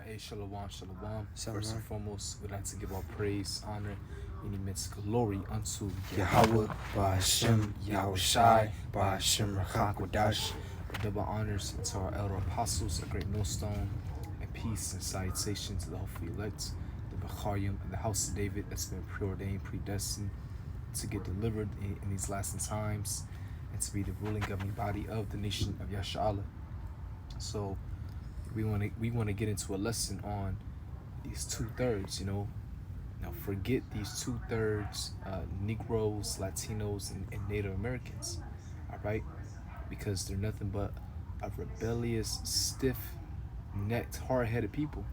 Hey, shalom, shalom. First and Shalom. foremost, we'd like to give all praise, honor, and immense glory unto Yahweh, Ba'ashem, Yahweh Shai, Ba'ashem, Rachakwadash. Double honors to our elder apostles, a great millstone, and peace and salutation to the hopefully elect, the Becharium and the house of David that's been preordained, predestined to get delivered in these last times and to be the ruling governing body of the nation of Yasharahla. So we want to get into a lesson on these 2/3. Now forget these 2/3 Negroes, Latinos, and Native Americans. All right, because they're nothing but a rebellious, stiff-necked, hard-headed people.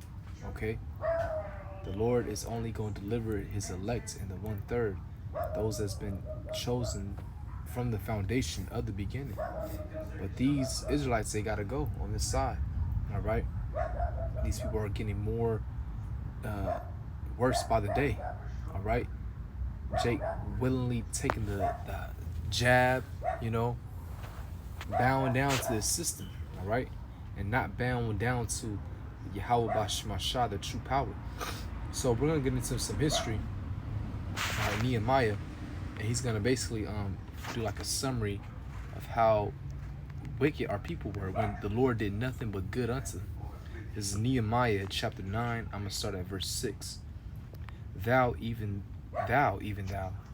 Okay, the Lord is only going to deliver His elect in the 1/3, those that's been chosen from the foundation of the beginning. But these Israelites, they gotta go on this side. All right, these people are getting more worse by the day. All right, Jake willingly taking the jab, bowing down to the system. All right, and not bowing down to Yahweh Bashmashah, the true power. So we're gonna get into some history of Nehemiah, and he's gonna basically do like a summary of how wicked our people were when the Lord did nothing but good unto them. This is Nehemiah chapter 9. I'm gonna start at verse 6. Thou, even thou,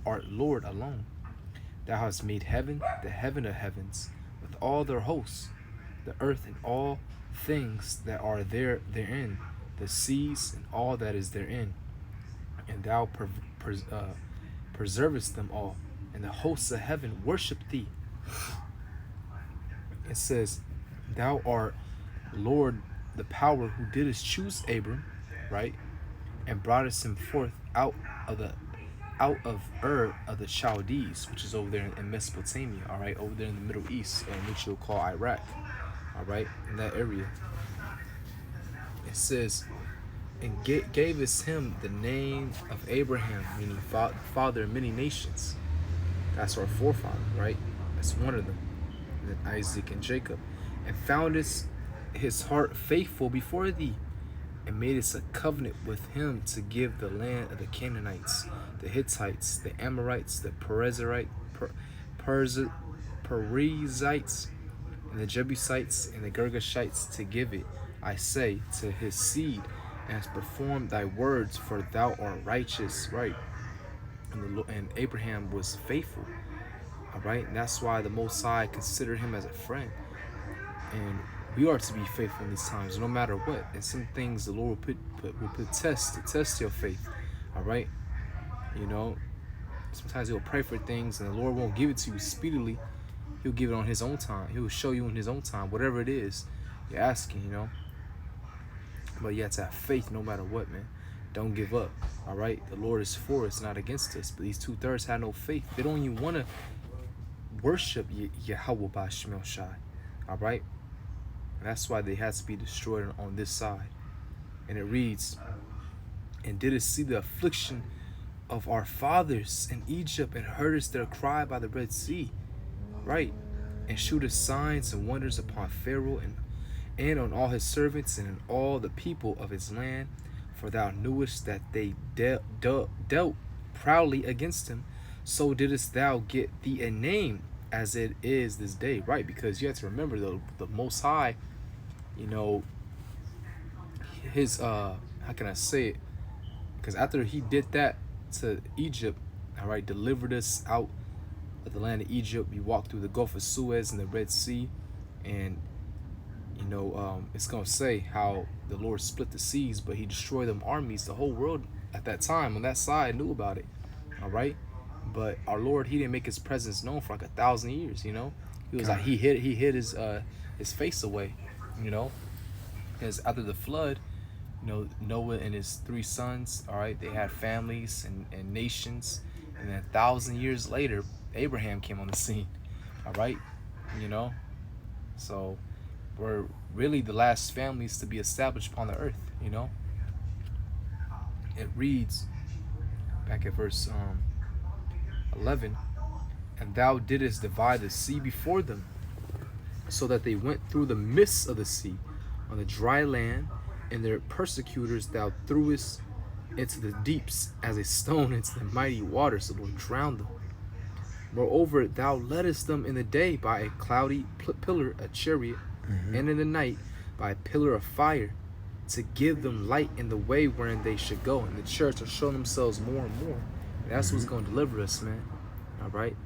art Lord alone. Thou hast made heaven, the heaven of heavens, with all their hosts, the earth and all things that are therein, the seas and all that is therein. And thou preservest them all, and the hosts of heaven worship thee. It says, thou art Lord, the power who didst choose Abram, right, and broughtest him forth out of Ur of the Chaldees, which is over there in Mesopotamia, all right, over there in the Middle East, which you'll call Iraq, all right, in that area. It says, and gave us him the name of Abraham, meaning father of many nations. That's our forefather, right? That's one of them. And then Isaac and Jacob. And foundest his heart faithful before thee, and made us a covenant with him to give the land of the Canaanites, the Hittites, the Amorites, the Perizzites, and the Jebusites, and the Girgashites, to give it, I say, to his seed, and has performed thy words, for thou art righteous, right? And Abraham was faithful, all right? And that's why the Most High considered him as a friend. And we are to be faithful in these times, no matter what. And some things the Lord will put tests to test your faith, all right? Sometimes He'll pray for things, and the Lord won't give it to you speedily. He'll give it on His own time. He will show you in His own time, whatever it is you're asking, But you have to have faith no matter what, man. Don't give up, all right? The Lord is for us, not against us. But these 2/3 have no faith. They don't even want to worship Yahweh Ba'ashem Shai, all right? And that's why they had to be destroyed on this side. And it reads, and didst see the affliction of our fathers in Egypt, and heardest their cry by the Red Sea, right? And shewest signs and wonders upon Pharaoh and on all his servants and in all the people of his land. For thou knewest that they dealt proudly against him. So didst thou get thee a name as it is this day, right? Because you have to remember the Most High, his how can I say it? Because after he did that to Egypt, all right, delivered us out of the land of Egypt, we walked through the Gulf of Suez and the Red Sea, and it's gonna say how the Lord split the seas, but He destroyed them armies. The whole world at that time on that side knew about it, all right. But our Lord, He didn't make His presence known for like 1,000 years. He was like He hid His face away, because after the flood, Noah and his 3 sons, all right, they had families and nations, and then 1,000 years later, Abraham came on the scene, all right, so we're really the last families to be established upon the earth, It reads back at verse 11, and thou didst divide the sea before them, so that they went through the midst of the sea on the dry land, and their persecutors thou threwest into the deeps as a stone into the mighty waters. The Lord drowned them. Moreover, thou leddest them in the day by a cloudy pillar, a chariot, and in the night by a pillar of fire, to give them light in the way wherein they should go. And the chariots are showing themselves more and more. And that's what's going to deliver us, man. All right?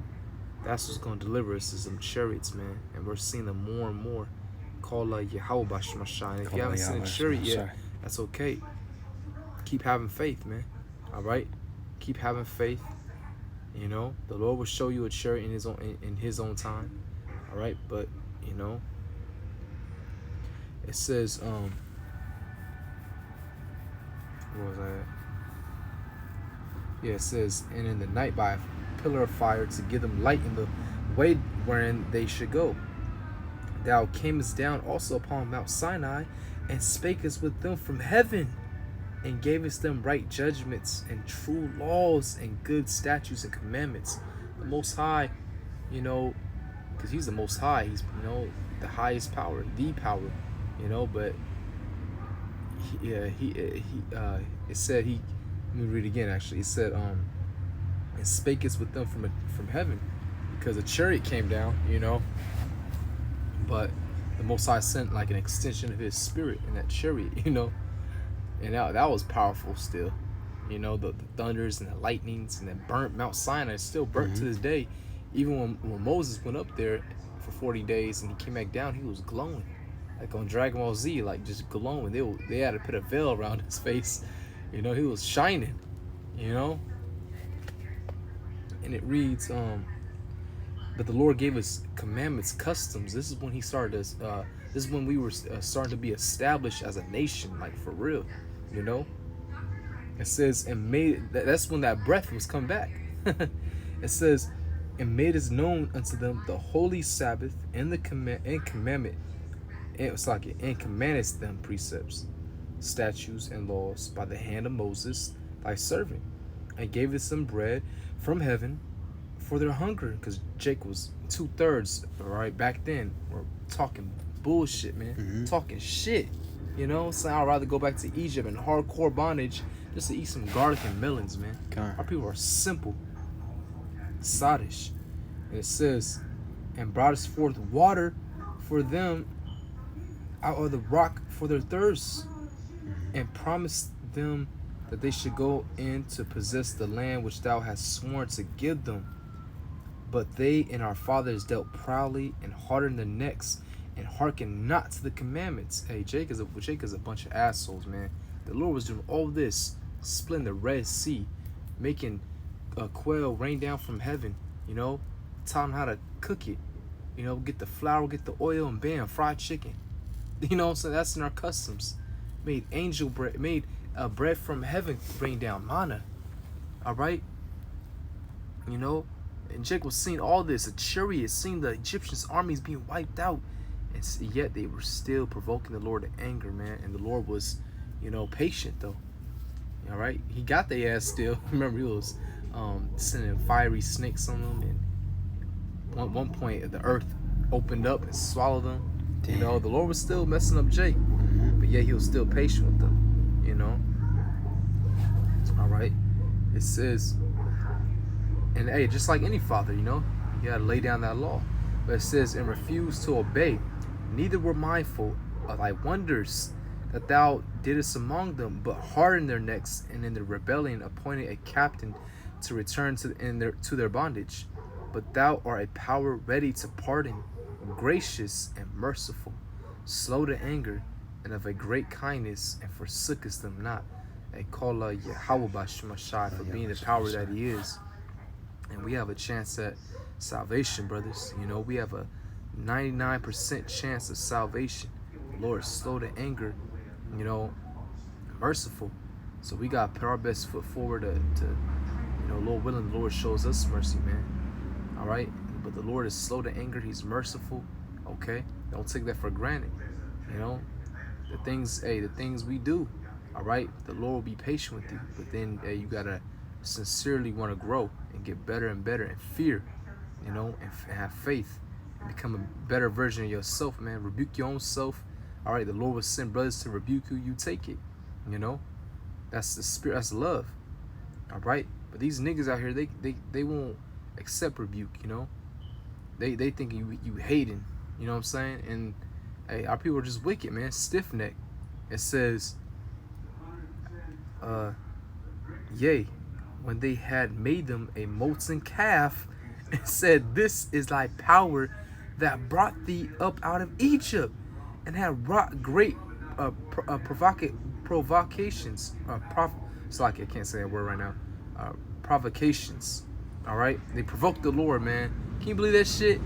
That's what's going to deliver us is them chariots, man. And we're seeing them more and more. Call Yahweh Bashmasha. And if you haven't seen a chariot yet, that's okay. Keep having faith, man. All right? Keep having faith. You know, the Lord will show you a chariot in his own time. All right? But, you know, it says, where was I at? Yeah, it says, and in the night by a pillar of fire to give them light in the way wherein they should go. Thou camest down also upon Mount Sinai, and spakest with them from heaven, and gavest them right judgments, and true laws, and good statutes and commandments. The Most High, you know, because he's the Most High, he's, you know, the highest power, the power, you know, but it said he, let me read it again actually. It said, and spakest with them from heaven, because a chariot came down, you know, but the Most High sent like an extension of his spirit in that chariot, you know, and that was powerful still, you know, the thunders and the lightnings, and then burnt Mount Sinai, still burnt to this day. Even when Moses went up there for 40 days and he came back down, he was glowing. Like on Dragon Ball Z, like just glowing. They had to put a veil around his face. You know, he was shining, you know? And it reads, but the Lord gave us commandments, customs. This is when he started us, this is when we were starting to be established as a nation, like for real, you know? It says, and made, that's when that breath was come back. It says, and made us known unto them the holy Sabbath and the commandment. It's like it, and commandest them precepts, statutes, and laws by the hand of Moses, thy servant, and gave us some bread from heaven for their hunger, because Jake was 2/3, right? Back then, we're talking bullshit, man, talking shit, you know. So I'd rather go back to Egypt and hardcore bondage just to eat some garlic and melons, man. Our people are simple, sadish, and it says, and brought us forth water for them out of the rock for their thirst, and promised them that they should go in to possess the land which thou hast sworn to give them. But they and our fathers dealt proudly and hardened their necks and hearkened not to the commandments. Hey, Jake is a bunch of assholes, man. The Lord was doing all this, splitting the Red Sea, making quail rain down from heaven, you know, taught them how to cook it, you know, get the flour, get the oil, and bam, fried chicken. You know, so that's in our customs. Made angel bread, made bread from heaven rain down, manna. All right, you know, and Jake was seeing all this, a chariot, seeing the Egyptians' armies being wiped out, and yet they were still provoking the Lord to anger, man. And the Lord was, you know, patient though. All right, he got their ass still. Remember, he was sending fiery snakes on them, and at one point the earth opened up and swallowed them. Damn. You know, the Lord was still messing up Jake, but yet he was still patient with them, you know. All right, it says, and hey, just like any father, you know, you gotta lay down that law. But it says, and refused to obey, neither were mindful of thy wonders that thou didst among them, but hardened their necks, and in their rebellion appointed a captain to return to their bondage. But thou art a power ready to pardon, gracious and merciful, slow to anger, and of a great kindness, and forsookest them not. They call Yahweh Bashmashai for being the power that he is. And we have a chance at salvation, brothers. You know, we have a 99% chance of salvation. The Lord is slow to anger, you know, merciful. So we got to put our best foot forward to, you know, Lord willing, the Lord shows us mercy, man. All right? But the Lord is slow to anger. He's merciful. Okay? Don't take that for granted. You know? The things we do, all right? The Lord will be patient with you. But then, hey, you got to sincerely want to grow and get better and better and fear, you know, and have faith and become a better version of yourself, man. Rebuke your own self. All right, the Lord will send brothers to rebuke you. You take it. You know, that's the spirit. That's love. All right, but these niggas out here, they won't accept rebuke. You know, they think you hating. You know what I'm saying? And hey, our people are just wicked, man. Stiff neck. It says, yea, when they had made them a molten calf, and said, "This is thy power that brought thee up out of Egypt, and had wrought great provocations." It's like I can't say a word right now. Provocations. All right, they provoked the Lord, man. Can you believe that shit?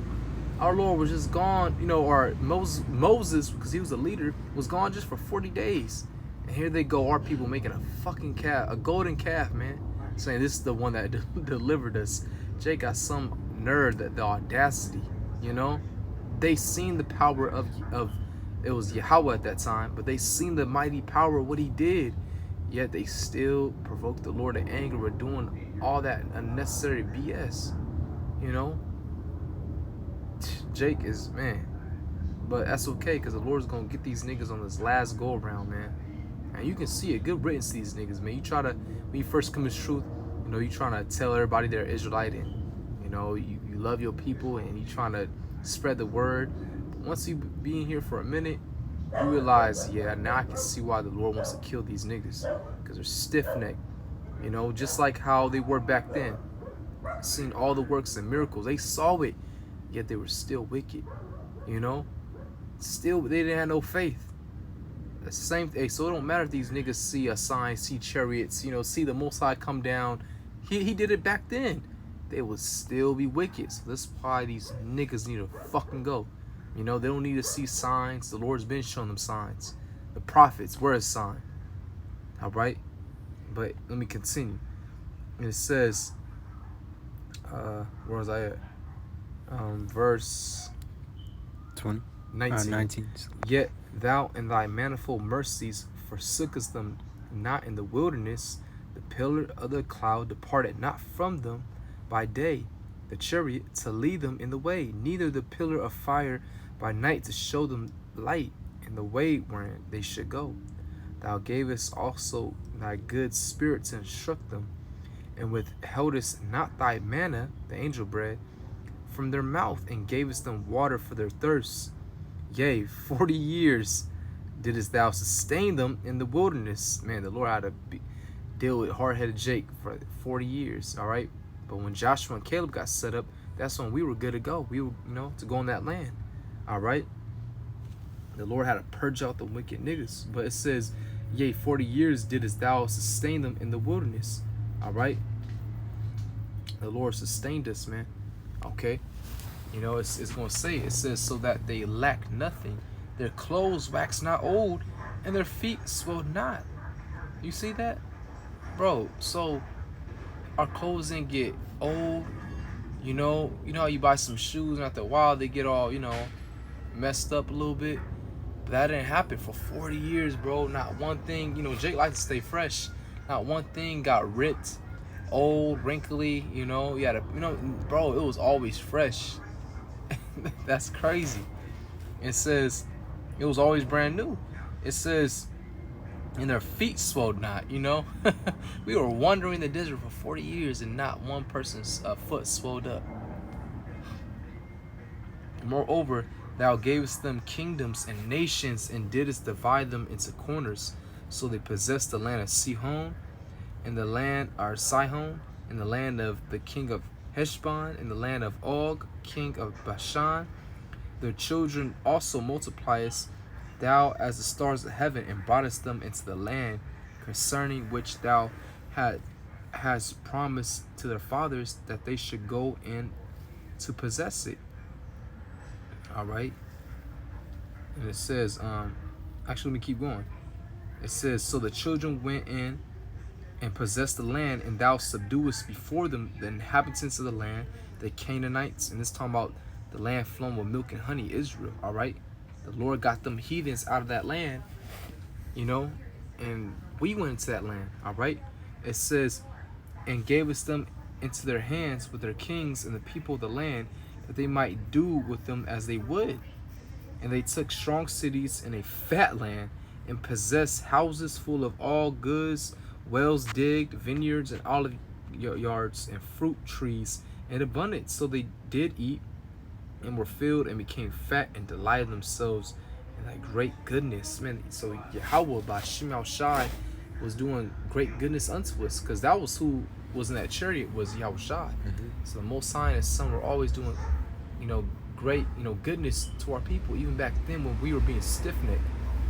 Our Lord was just gone, you know, or Moses, because he was a leader, was gone just for 40 days. And here they go, our people making a fucking calf, a golden calf, man, saying this is the one that delivered us. Jake got some nerd, that the audacity, you know? They seen the power of it was Yahweh at that time, but they seen the mighty power of what he did. Yet they still provoked the Lord to anger with doing all that unnecessary BS, you know? Jake is, man, but that's okay, because the Lord's gonna get these niggas on this last go around, man. And you can see it. Good riddance to these niggas, man. You try to, when you first come to truth, you know, you trying to tell everybody they're Israelite, and you know, you love your people, and you trying to spread the word. Once you be in here for a minute, you realize, yeah, now I can see why the Lord wants to kill these niggas, because they're stiff-necked, you know, just like how they were back then. Seeing all the works and miracles, they saw it, yet they were still wicked, you know. Still, they didn't have no faith. The same thing. So it don't matter if these niggas see a sign, see chariots, you know, see the Most High come down. He did it back then. They would still be wicked. So that's why these niggas need to fucking go. You know, they don't need to see signs. The Lord's been showing them signs. The prophets were a sign. All right? But let me continue. And it says, where was I at? Verse 20. 19. 19. Yet thou in thy manifold mercies forsookest them not in the wilderness. The pillar of the cloud departed not from them by day, the chariot to lead them in the way, neither the pillar of fire by night to show them light in the way wherein they should go. Thou gavest also thy good spirit to instruct them, and withheldest not thy manna, the angel bread, from their mouth, and gavest them water for their thirst. Yea, 40 years didst thou sustain them in the wilderness. Man, the Lord had to deal with hard-headed Jake for 40 years, all right? But when Joshua and Caleb got set up, that's when we were good to go. We were, you know, to go in that land, all right? The Lord had to purge out the wicked niggas. But it says, yea, 40 years didst thou sustain them in the wilderness, all right? The Lord sustained us, man, okay? You know, it's going to say, it says, so that they lack nothing. Their clothes wax not old, and their feet swell not. You see that? Bro, so our clothes didn't get old. You know how you buy some shoes, and after a while they get all, you know, messed up a little bit? But that didn't happen for 40 years, bro. Not one thing, you know, Jake likes to stay fresh. Not one thing got ripped, old, wrinkly, you know. You had to, you know, bro, it was always fresh. That's crazy. It says it was always brand new. It says, and their feet swelled not, you know. We were wandering in the desert for 40 years and not one person's foot swelled up. Moreover, thou gavest them kingdoms and nations, and didst divide them into corners. So they possessed the land of Sihon, and the land of Sihon, and the land of the king of Heshbon, and the land of Og, king of Bashan. Their children also multipliest thou as the stars of heaven, and broughtest them into the land concerning which thou hast promised to their fathers that they should go in to possess it. All right. And it says, actually, let me keep going. It says, so the children went in and possessed the land, and thou subduest before them the inhabitants of the land, the Canaanites. And this talking about the land flowing with milk and honey, Israel. All right. The Lord got them heathens out of that land, you know, and we went into that land, all right? It says, and gave us them into their hands with their kings and the people of the land, that they might do with them as they would. And they took strong cities and a fat land, and possessed houses full of all goods, wells digged, vineyards and olive yards, and fruit trees in abundance. So they did eat and were filled and became fat and delighted themselves in that great goodness. Man, so Yahweh by Shimei Shai was doing great goodness unto us, because that was who was in that chariot, was Yahweh Shai. So the Most High and His Son were always doing, great, goodness to our people, even back then when we were being stiff-necked.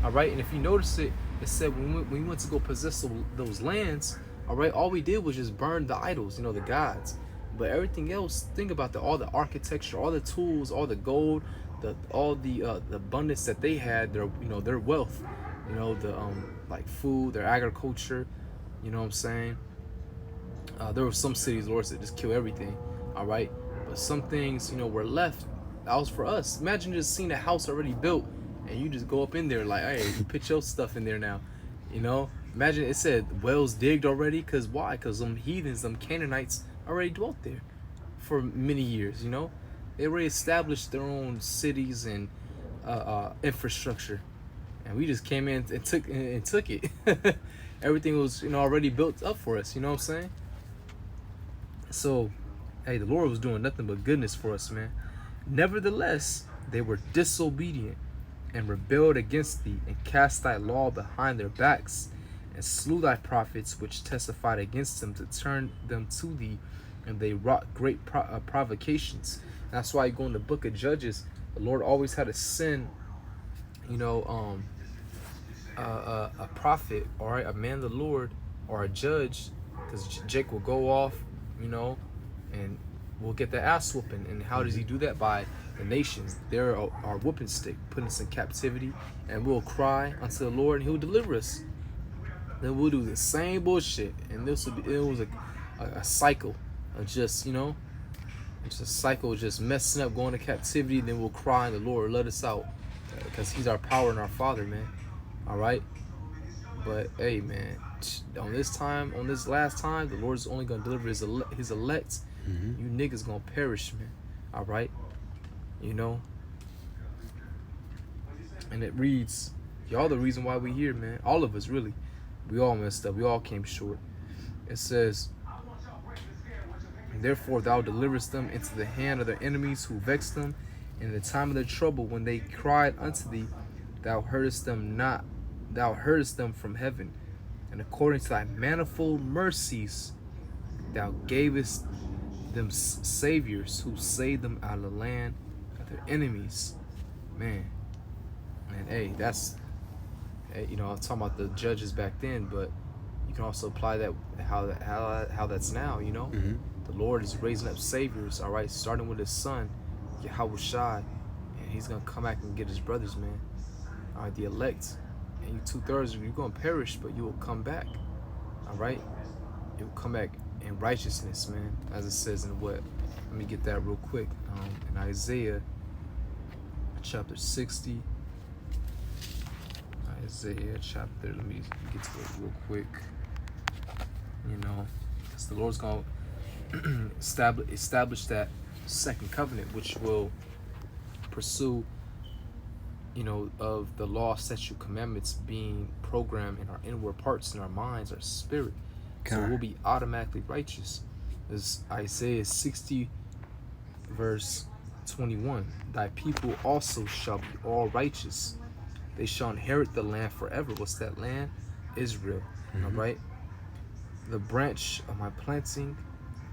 All right, and if you notice it, it said when we went to go possess those lands, all right, all we did was just burn the idols, the gods. But everything else, think about all the architecture, all the tools, all the gold, all the abundance that they had, their wealth, the like food, their agriculture, you know what I'm saying? There were some cities, Lord, that just kill everything, all right? But some things, were left. That was for us. Imagine just seeing a house already built, and you just go up in there like, hey, you put your stuff in there now, Imagine it said wells digged already, because why? Because them heathens, them Canaanites already dwelt there for many years, They already established their own cities and infrastructure. And we just came in and took it. Everything was, already built up for us, you know what I'm saying? So, hey, the Lord was doing nothing but goodness for us, man. Nevertheless, they were disobedient and rebelled against thee, and cast thy law behind their backs, and slew thy prophets which testified against them, to turn them to thee, and they wrought great provocations. That's why you go in the book of Judges, the Lord always had to send, a prophet, all right, a man of the Lord, or a judge, because Jake will go off, and we'll get the ass whooping. And how does he do that? By the nations. They're our whooping stick, putting us in captivity, and we'll cry unto the Lord, and He'll deliver us. Then we'll do the same bullshit, and it was a cycle of just, it's a cycle of just messing up, going to captivity. Then we'll cry, and the Lord let us out, because He's our power and our Father, man. All right. But hey, man, on this last time, the Lord is only gonna deliver His elect. You niggas gonna perish, man. All right. And it reads, y'all the reason why we here, man. All of us, really. We all messed up. We all came short. It says, therefore thou deliverest them into the hand of their enemies who vexed them. In the time of their trouble, when they cried unto thee, thou heardest them not. Thou heardest them from heaven. And according to thy manifold mercies, thou gavest them saviors who saved them out of the land of their enemies. Man. And hey, that's, I'm talking about the judges back then, but you can also apply that how that's now, The Lord is raising up saviors, all right, starting with His Son, Yahweh Shai, and He's gonna come back and get His brothers, man. All right, the elect, and you 2/3, you're gonna perish, but you will come back, all right. You'll come back in righteousness, man, as it says in what? Let me get that real quick. In Isaiah chapter 60. Isaiah chapter, let me get to it real quick. Because the Lord's going to establish that second covenant, which will pursue, of the law, statute, commandments being programmed in our inward parts, in our minds, our spirit. So we'll be automatically righteous. This Isaiah 60, verse 21. Thy people also shall be all righteous. They shall inherit the land forever. What's that land? Israel. All right. The branch of my planting,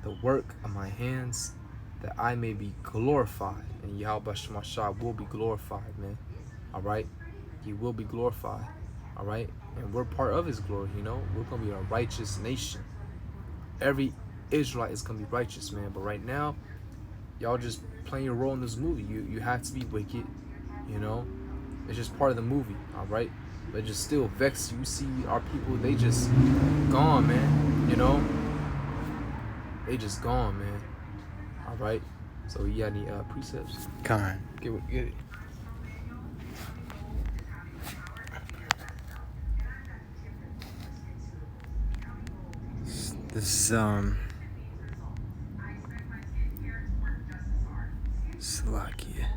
the work of my hands, that I may be glorified. And Yahweh Shemashah will be glorified, man. All right. He will be glorified. All right. And we're part of His glory, We're going to be a righteous nation. Every Israelite is going to be righteous, man. But right now, y'all just playing your role in this movie. You have to be wicked, It's just part of the movie, all right? But it just still vexes you. You see our people, they just gone, man, They just gone, man. All right? So you got any precepts? Come on. Get it. This Slovakia.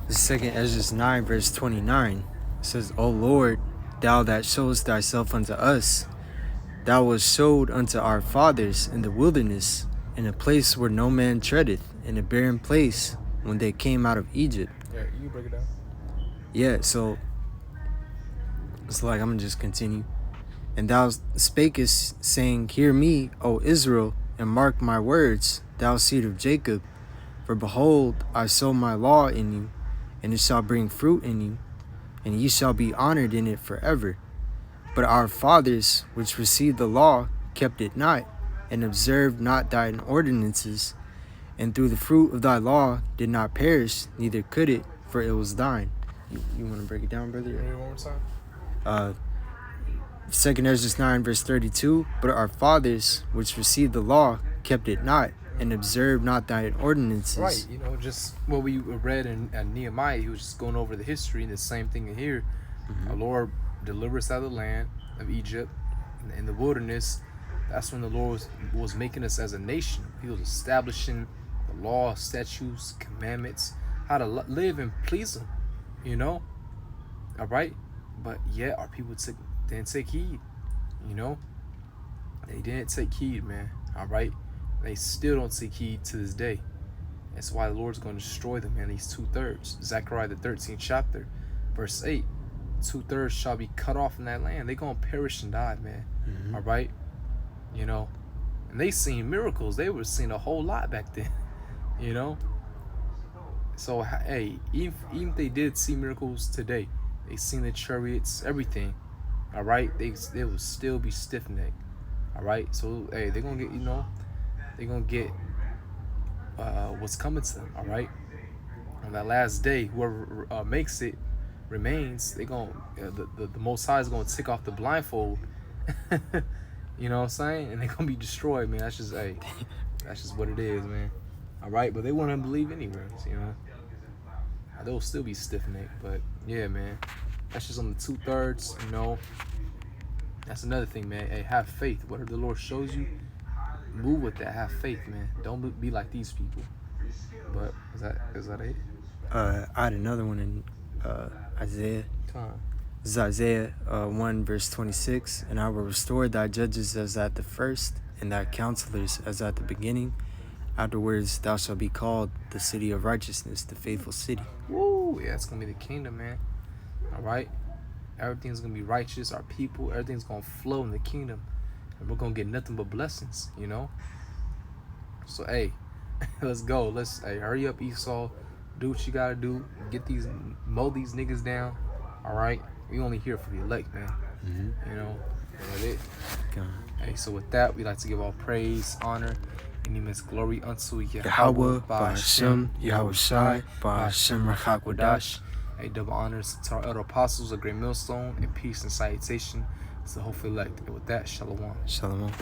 The second Ezra 9, verse 29 says, O Lord, thou that showest thyself unto us, thou wast showed unto our fathers in the wilderness, in a place where no man treadeth, in a barren place when they came out of Egypt. Yeah, you break it down. Yeah, so it's like, I'm gonna just continue. And thou spakest, saying, Hear me, O Israel, and mark my words, thou seed of Jacob. For behold, I sow my law in you, and it shall bring fruit in you, and ye shall be honored in it forever. But our fathers, which received the law, kept it not, and observed not thine ordinances, and through the fruit of thy law did not perish, neither could it, for it was thine. You want to break it down, brother? Read it one more time. 2 Ezra 9, verse 32, But our fathers, which received the law, kept it not, and observed not thine ordinances. Right, you know, just what we read in Nehemiah, he was just going over the history, and the same thing in here. Our Lord delivered us out of the land of Egypt, in the wilderness. That's when the Lord was making us as a nation. He was establishing the law, statutes, commandments, how to live and please Him, you know? All right? But yet our people didn't take heed, you know? They didn't take heed, man, all right? They still don't take heed to this day. That's why the Lord's going to destroy them, man, these 2/3. Zechariah, the 13th chapter, verse 8. 2/3 shall be cut off in that land. They're going to perish and die, man. All right? You know? And they seen miracles. They were seeing a whole lot back then, you know? So, hey, even if they did see miracles today, they seen the chariots, everything, all right? They will still be stiff-necked, all right? So, hey, they're going to get, you know, they're going to get what's coming to them, all right? On that last day, whoever makes it remains. They going the Most High is going to take off the blindfold. You know what I'm saying? And they're going to be destroyed, man. That's just, hey, that's just what it is, man. All right? But they wouldn't believe anyways, you know? They'll still be stiff-necked, but yeah, man. That's just on the 2/3, you know? That's another thing, man. Hey, have faith. Whatever the Lord shows you, move with that. Have faith, man. Don't be like these people. But is that it? I had another one in Isaiah. This is Isaiah 1, verse 26. And I will restore thy judges as at the first, and thy counselors as at the beginning. Afterwards, thou shalt be called the city of righteousness, the faithful city. Woo! Yeah, it's going to be the kingdom, man. All right? Everything's going to be righteous. Our people, everything's going to flow in the kingdom. And we're going to get nothing but blessings, you know? So, hey, let's go. Hey, hurry up, Esau. Do what you got to do. Mow these niggas down. All right? We only here for the elect, man. You know? That's it. Okay. Hey, so with that, we like to give all praise, honor, and immense glory unto Yahweh, Ba'ashem, Yahweh Shai, Ba'ashem Rachakwadash. Hey, double honors to our elder apostles, a great millstone, and peace and salutation to the hopeful elect. And with that, shalom. Shalom.